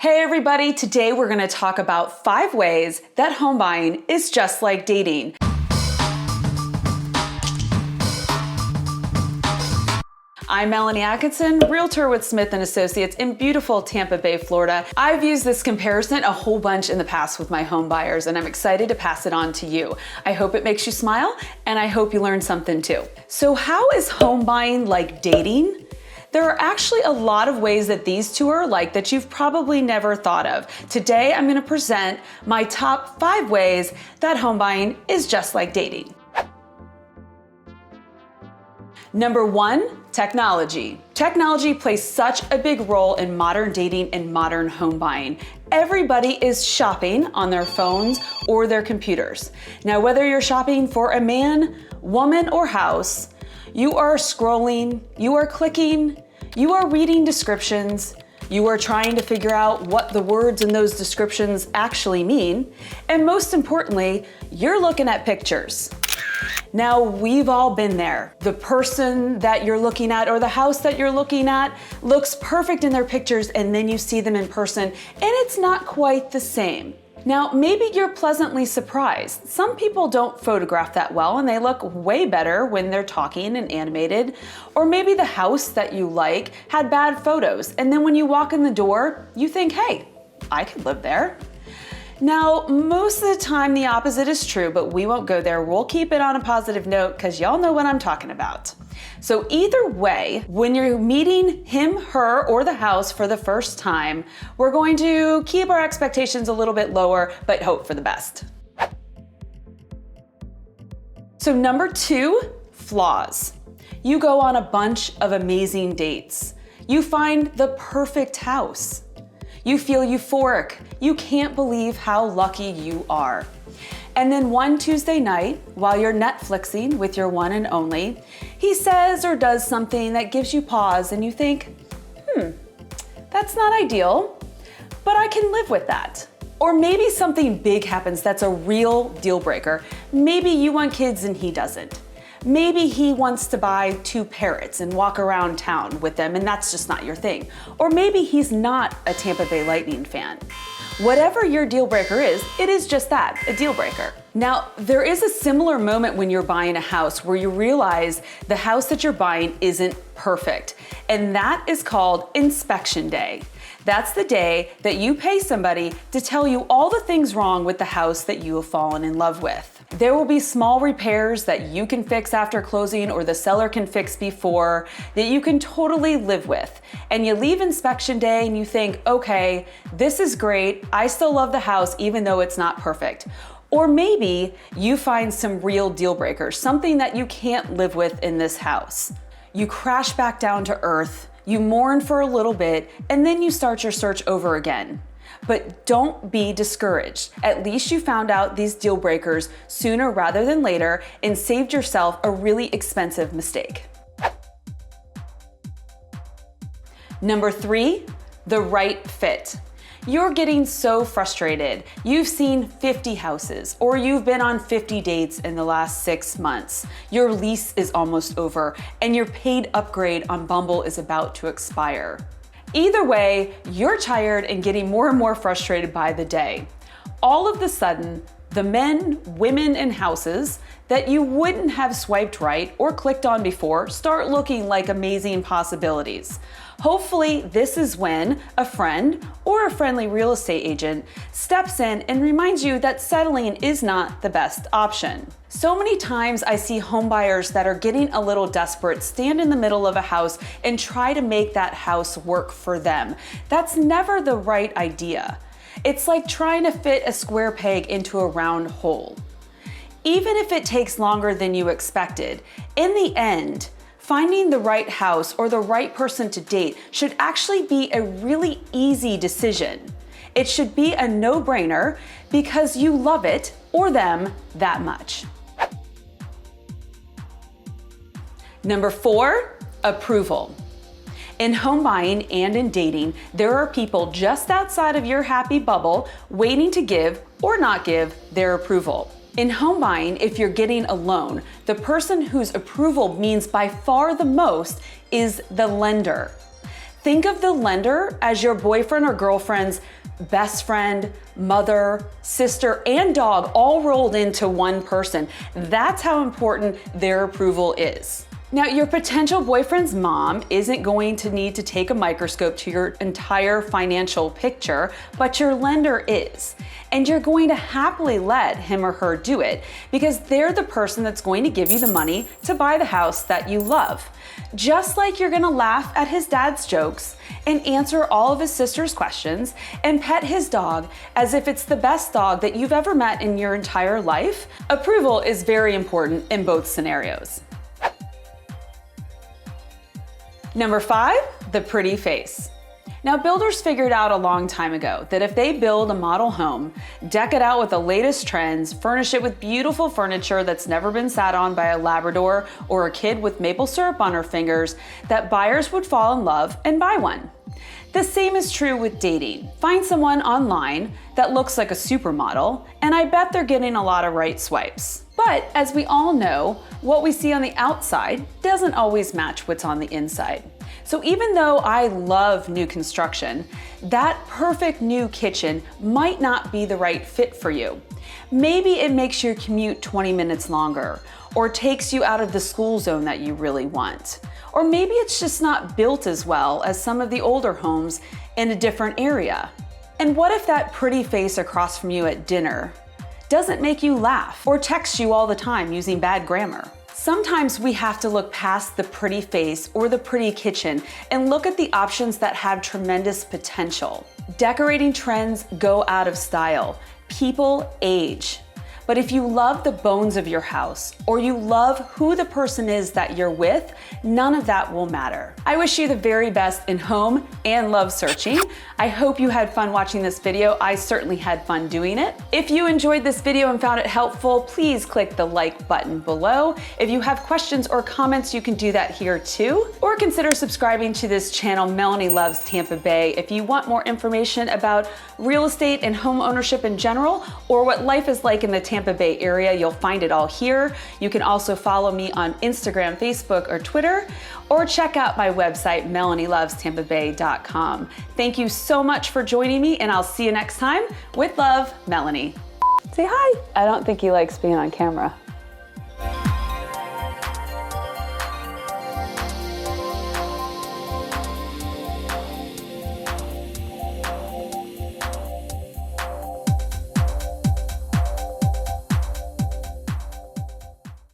Hey everybody, today we're going to talk about 5 ways that home buying is just like dating. I'm Melanie Atkinson, realtor with Smith & Associates in beautiful Tampa Bay, Florida. I've used this comparison a whole bunch in the past with my home buyers, and I'm excited to pass it on to you. I hope it makes you smile, and I hope you learn something too. So how is home buying like dating? There are actually a lot of ways that these two are alike that you've probably never thought of. Today, I'm going to present my top 5 ways that home buying is just like dating. Number 1, technology. Technology plays such a big role in modern dating and modern home buying. Everybody is shopping on their phones or their computers. Now, whether you're shopping for a man, woman, or house, you are scrolling, you are clicking, you are reading descriptions, you are trying to figure out what the words in those descriptions actually mean, and most importantly, you're looking at pictures. Now, we've all been there. The person that you're looking at or the house that you're looking at looks perfect in their pictures, and then you see them in person, and it's not quite the same. Now, maybe you're pleasantly surprised. Some people don't photograph that well and they look way better when they're talking and animated. Or maybe the house that you like had bad photos, and then when you walk in the door, you think, hey, I could live there. Now, most of the time the opposite is true, but we won't go there. We'll keep it on a positive note because y'all know what I'm talking about. So either way, when you're meeting him, her, or the house for the first time, we're going to keep our expectations a little bit lower, but hope for the best. So number 2, flaws. You go on a bunch of amazing dates. You find the perfect house. You feel euphoric. You can't believe how lucky you are. And then one Tuesday night, while you're Netflixing with your one and only, he says or does something that gives you pause and you think, that's not ideal, but I can live with that. Or maybe something big happens that's a real deal breaker. Maybe you want kids and he doesn't. Maybe he wants to buy 2 parrots and walk around town with them, and that's just not your thing. Or maybe he's not a Tampa Bay Lightning fan. Whatever your deal breaker is, it is just that, a deal breaker. Now, there is a similar moment when you're buying a house where you realize the house that you're buying isn't perfect, and that is called inspection day. That's the day that you pay somebody to tell you all the things wrong with the house that you have fallen in love with. There will be small repairs that you can fix after closing or the seller can fix before that you can totally live with. And you leave inspection day and you think, okay, this is great. I still love the house even though it's not perfect. Or maybe you find some real deal breakers, something that you can't live with in this house. You crash back down to earth, you mourn for a little bit, and then you start your search over again. But don't be discouraged. At least you found out these deal breakers sooner rather than later and saved yourself a really expensive mistake. Number 3, the right fit. You're getting so frustrated. You've seen 50 houses, or you've been on 50 dates in the last 6 months. Your lease is almost over, and your paid upgrade on Bumble is about to expire. Either way, you're tired and getting more and more frustrated by the day. All of a sudden, the men, women, and houses that you wouldn't have swiped right or clicked on before start looking like amazing possibilities. Hopefully, this is when a friend or a friendly real estate agent steps in and reminds you that settling is not the best option. So many times I see home buyers that are getting a little desperate stand in the middle of a house and try to make that house work for them. That's never the right idea. It's like trying to fit a square peg into a round hole. Even if it takes longer than you expected, in the end, finding the right house or the right person to date should actually be a really easy decision. It should be a no-brainer because you love it or them that much. Number 4, approval. In home buying and in dating, there are people just outside of your happy bubble waiting to give or not give their approval. In home buying, if you're getting a loan, the person whose approval means by far the most is the lender. Think of the lender as your boyfriend or girlfriend's best friend, mother, sister, and dog all rolled into one person. That's how important their approval is. Now, your potential boyfriend's mom isn't going to need to take a microscope to your entire financial picture, but your lender is. And you're going to happily let him or her do it because they're the person that's going to give you the money to buy the house that you love. Just like you're gonna laugh at his dad's jokes and answer all of his sister's questions and pet his dog as if it's the best dog that you've ever met in your entire life, approval is very important in both scenarios. Number 5, the pretty face. Now, builders figured out a long time ago that if they build a model home, deck it out with the latest trends, furnish it with beautiful furniture that's never been sat on by a Labrador or a kid with maple syrup on her fingers, that buyers would fall in love and buy one. The same is true with dating. Find someone online that looks like a supermodel, and I bet they're getting a lot of right swipes. But as we all know, what we see on the outside doesn't always match what's on the inside. So even though I love new construction, that perfect new kitchen might not be the right fit for you. Maybe it makes your commute 20 minutes longer, or takes you out of the school zone that you really want. Or maybe it's just not built as well as some of the older homes in a different area. And what if that pretty face across from you at dinner doesn't make you laugh or text you all the time using bad grammar? Sometimes we have to look past the pretty face or the pretty kitchen and look at the options that have tremendous potential. Decorating trends go out of style. People age. But if you love the bones of your house, or you love who the person is that you're with, none of that will matter. I wish you the very best in home and love searching. I hope you had fun watching this video. I certainly had fun doing it. If you enjoyed this video and found it helpful, please click the like button below. If you have questions or comments, you can do that here too. Or consider subscribing to this channel, Melanie Loves Tampa Bay, if you want more information about real estate and home ownership in general, or what life is like in the Tampa Bay area. You'll find it all here. You can also follow me on Instagram, Facebook, or Twitter, or check out my website, MelanieLovesTampaBay.com. Thank you so much for joining me, and I'll see you next time. With love, Melanie. Say hi. I don't think he likes being on camera.